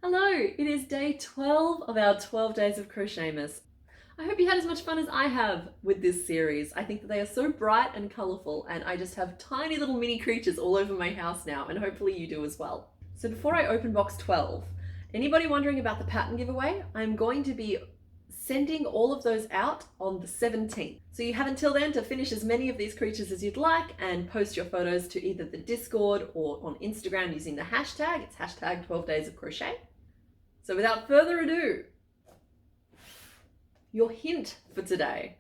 Hello, it is day 12 of our 12 days of Crochetmas. I hope you had as much fun as I have with this series. I think that they are so bright and colourful, and I just have tiny little mini creatures all over my house now, and hopefully you do as well. So before I open box 12, anybody wondering about the pattern giveaway? I'm going to be sending all of those out on the 17th. So you have until then to finish as many of these creatures as you'd like and post your photos to either the Discord or on Instagram using the hashtag. It's hashtag 12 days of crochet. So without further ado, your hint for today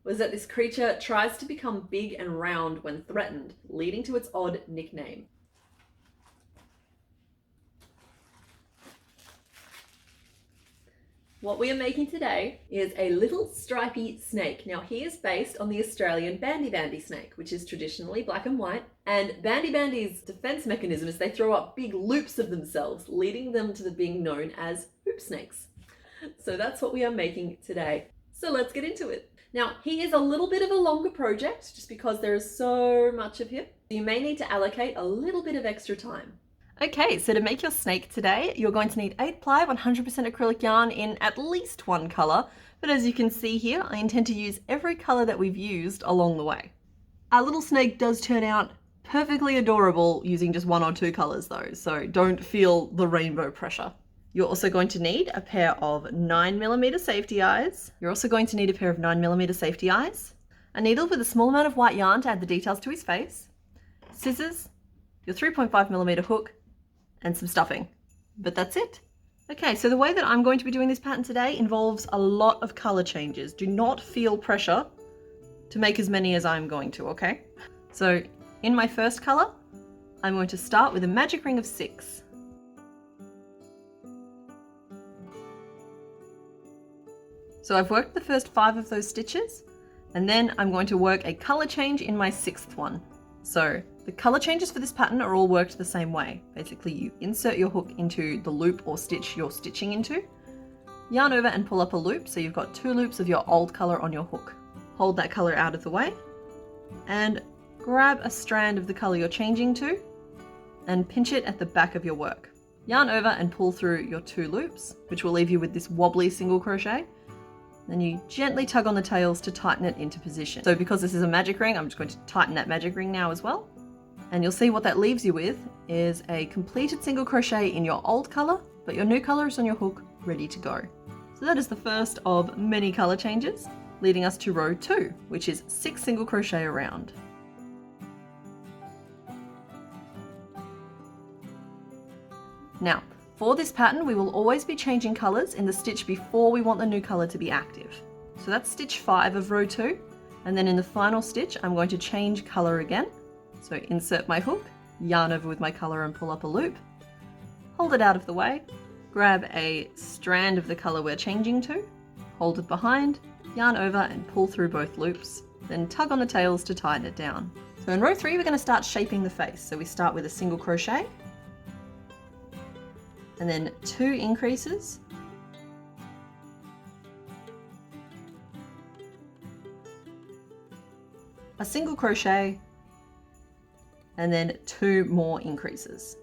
was that this creature tries to become big and round when threatened, leading to its odd nickname. What we are making today is a little stripy snake. Now he is based on the Australian bandy snake, which is traditionally black and white. And bandy's defense mechanism is they throw up big loops of themselves, leading them to being known as hoop snakes. So that's what we are making today. So let's get into it. Now he is a little bit of a longer project just because there is so much of him. You may need to allocate a little bit of extra time. Okay, so to make your snake today, you're going to need 8-ply 100% acrylic yarn in at least one colour, but as you can see here, I intend to use every colour that we've used along the way. Our little snake does turn out perfectly adorable using just 1 or 2 colours though, so don't feel the rainbow pressure. You're also going to need a pair of 9mm safety eyes. You're also going to need a pair of 9mm safety eyes, a needle with a small amount of white yarn to add the details to his face, scissors, your 3.5mm hook, and some stuffing. But that's it. Okay, so the way that I'm going to be doing this pattern today involves a lot of color changes. Do not feel pressure to make as many as I'm going to, okay? So in my first color, I'm going to start with a magic ring of 6. So I've worked the first 5 of those stitches, and then I'm going to work a color change in my 6th one. So the color changes for this pattern are all worked the same way. Basically, you insert your hook into the loop or stitch you're stitching into, yarn over and pull up a loop, so you've got 2 loops of your old color on your hook. Hold that color out of the way, and grab a strand of the color you're changing to, and pinch it at the back of your work. Yarn over and pull through your 2 loops, which will leave you with this wobbly single crochet. Then you gently tug on the tails to tighten it into position. So because this is a magic ring, I'm just going to tighten that magic ring now as well. And you'll see what that leaves you with is a completed single crochet in your old color, but your new color is on your hook, ready to go. So that is the first of many color changes, leading us to row 2, which is 6 single crochet around. Now, for this pattern, we will always be changing colors in the stitch before we want the new color to be active. So that's stitch 5 of row 2. And then in the final stitch, I'm going to change color again. So insert my hook, yarn over with my color and pull up a loop, hold it out of the way, grab a strand of the color we're changing to, hold it behind, yarn over and pull through both loops, then tug on the tails to tighten it down. So in row 3, we're going to start shaping the face. So we start with a single crochet, and then 2 increases, a single crochet, and then 2 more increases.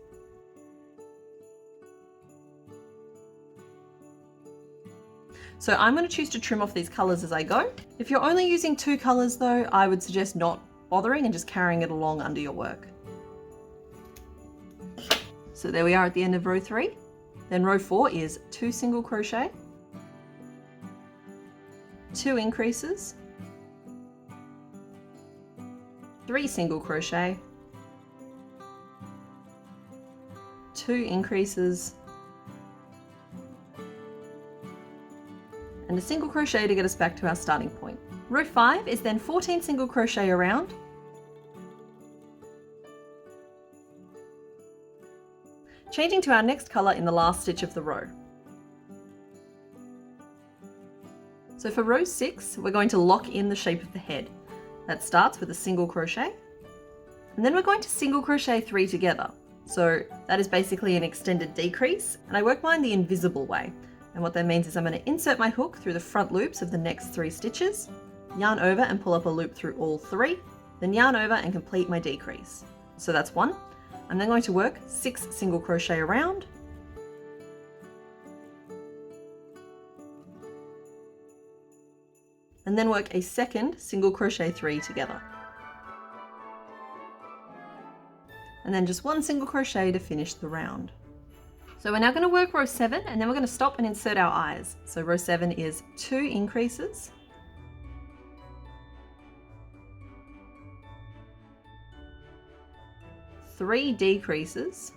So I'm going to choose to trim off these colors as I go. If you're only using 2 colors though, I would suggest not bothering and just carrying it along under your work. So there we are at the end of row 3. Then row 4 is 2 single crochet, 2 increases, 3 single crochet, 2 increases, and a single crochet to get us back to our starting point. Row 5 is then 14 single crochet around, changing to our next color in the last stitch of the row. So for row 6, we're going to lock in the shape of the head. That starts with a single crochet, and then we're going to single crochet 3 together. So that is basically an extended decrease, and I work mine the invisible way. And what that means is I'm going to insert my hook through the front loops of the next 3 stitches, yarn over and pull up a loop through all 3, then yarn over and complete my decrease. So that's 1. I'm then going to work 6 single crochet around, and then work a second single crochet 3 together. And then just one single crochet to finish the round. So we're now going to work row 7, and then we're going to stop and insert our eyes. So row 7 is 2 increases, 3 decreases,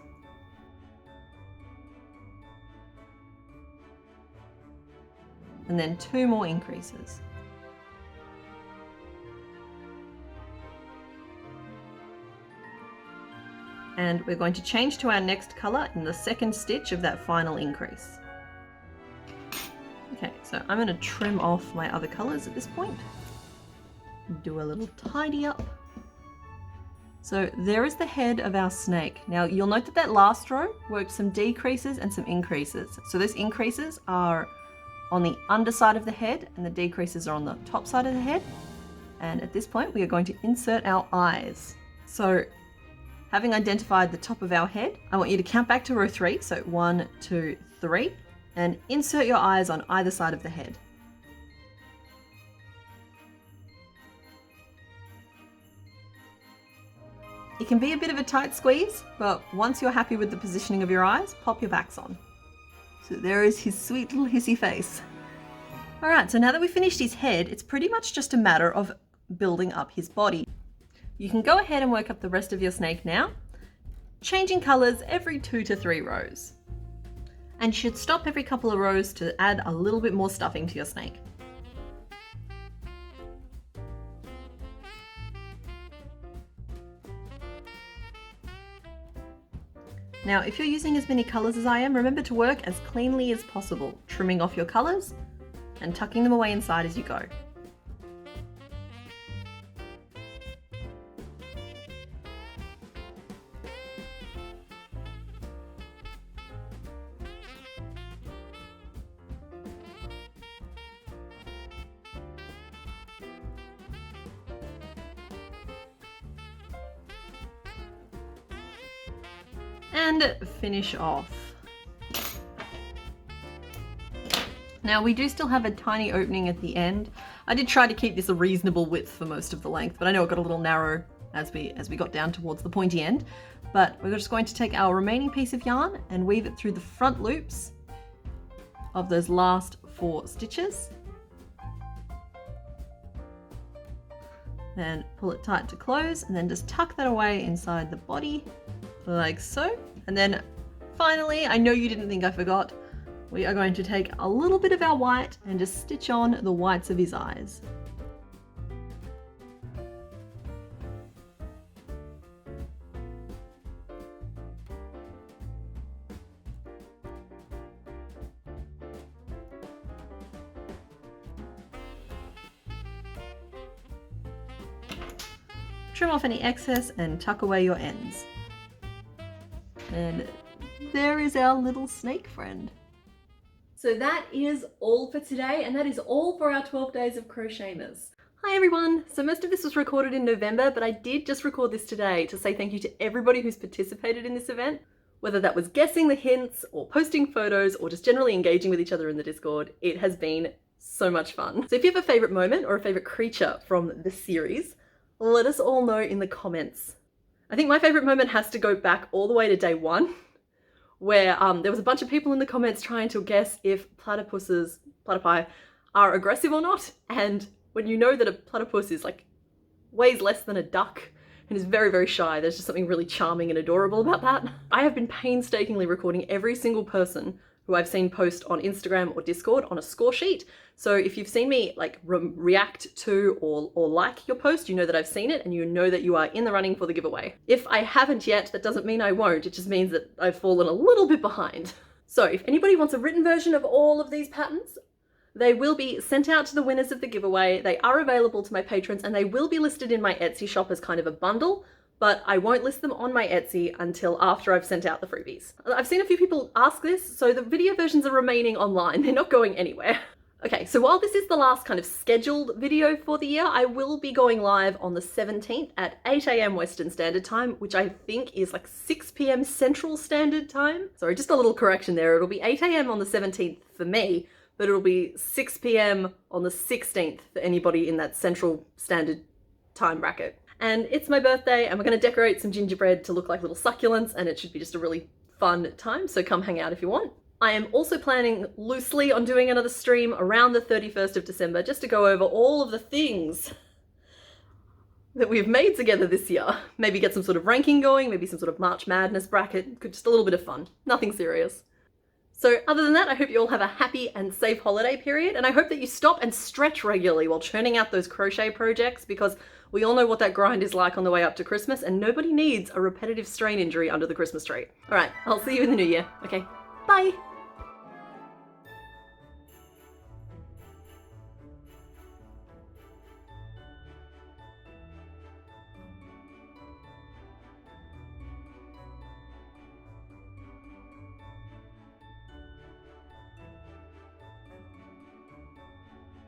and then 2 more increases. And we're going to change to our next colour in the second stitch of that final increase. Okay, so I'm going to trim off my other colours at this point. Do a little tidy up. So there is the head of our snake. Now you'll note that that last row worked some decreases and some increases. So those increases are on the underside of the head and the decreases are on the top side of the head. And at this point we are going to insert our eyes. So having identified the top of our head, I want you to count back to row 3. So 1, 2, 3, and insert your eyes on either side of the head. It can be a bit of a tight squeeze, but once you're happy with the positioning of your eyes, pop your backs on. So there is his sweet little hissy face. All right, so now that we've finished his head, it's pretty much just a matter of building up his body. You can go ahead and work up the rest of your snake now, changing colors every 2 to 3 rows. And you should stop every couple of rows to add a little bit more stuffing to your snake. Now, if you're using as many colors as I am, remember to work as cleanly as possible, trimming off your colors and tucking them away inside as you go. And finish off. Now we do still have a tiny opening at the end. I did try to keep this a reasonable width for most of the length, but I know it got a little narrow as we got down towards the pointy end. But we're just going to take our remaining piece of yarn and weave it through the front loops of those last 4 stitches. Then pull it tight to close and then just tuck that away inside the body like so. And then finally, I know you didn't think I forgot, we are going to take a little bit of our white and just stitch on the whites of his eyes. Trim off any excess and tuck away your ends. And there is our little snake friend. So that is all for today, and that is all for our 12 days of Crochetmas. Hi everyone! So most of this was recorded in November, but I did just record this today to say thank you to everybody who's participated in this event. Whether that was guessing the hints, or posting photos, or just generally engaging with each other in the Discord, it has been so much fun. So if you have a favourite moment or a favourite creature from the series, let us all know in the comments. I think my favourite moment has to go back all the way to day 1, where there was a bunch of people in the comments trying to guess if platypi are aggressive or not. And when you know that a platypus is like weighs less than a duck and is very, very shy, there's just something really charming and adorable about that. I have been painstakingly recording every single person who I've seen post on Instagram or Discord on a score sheet. So if you've seen me like react to or like your post, you know that I've seen it and you know that you are in the running for the giveaway. If I haven't yet, that doesn't mean I won't. It just means that I've fallen a little bit behind. So if anybody wants a written version of all of these patterns, they will be sent out to the winners of the giveaway. They are available to my patrons and they will be listed in my Etsy shop as kind of a bundle, but I won't list them on my Etsy until after I've sent out the freebies. I've seen a few people ask this, so the video versions are remaining online. They're not going anywhere. Okay, so while this is the last kind of scheduled video for the year, I will be going live on the 17th at 8 AM Western Standard Time, which I think is like 6 PM Central Standard Time. Sorry, just a little correction there. It'll be 8 AM on the 17th for me, but it'll be 6 p.m. on the 16th for anybody in that Central Standard Time bracket. And it's my birthday, and we're going to decorate some gingerbread to look like little succulents, and it should be just a really fun time, so come hang out if you want. I am also planning loosely on doing another stream around the 31st of December just to go over all of the things that we've made together this year. Maybe get some sort of ranking going, maybe some sort of March Madness bracket, just a little bit of fun, nothing serious. So other than that, I hope you all have a happy and safe holiday period, and I hope that you stop and stretch regularly while churning out those crochet projects, because we all know what that grind is like on the way up to Christmas, and nobody needs a repetitive strain injury under the Christmas tree. All right, I'll see you in the new year. Okay, bye.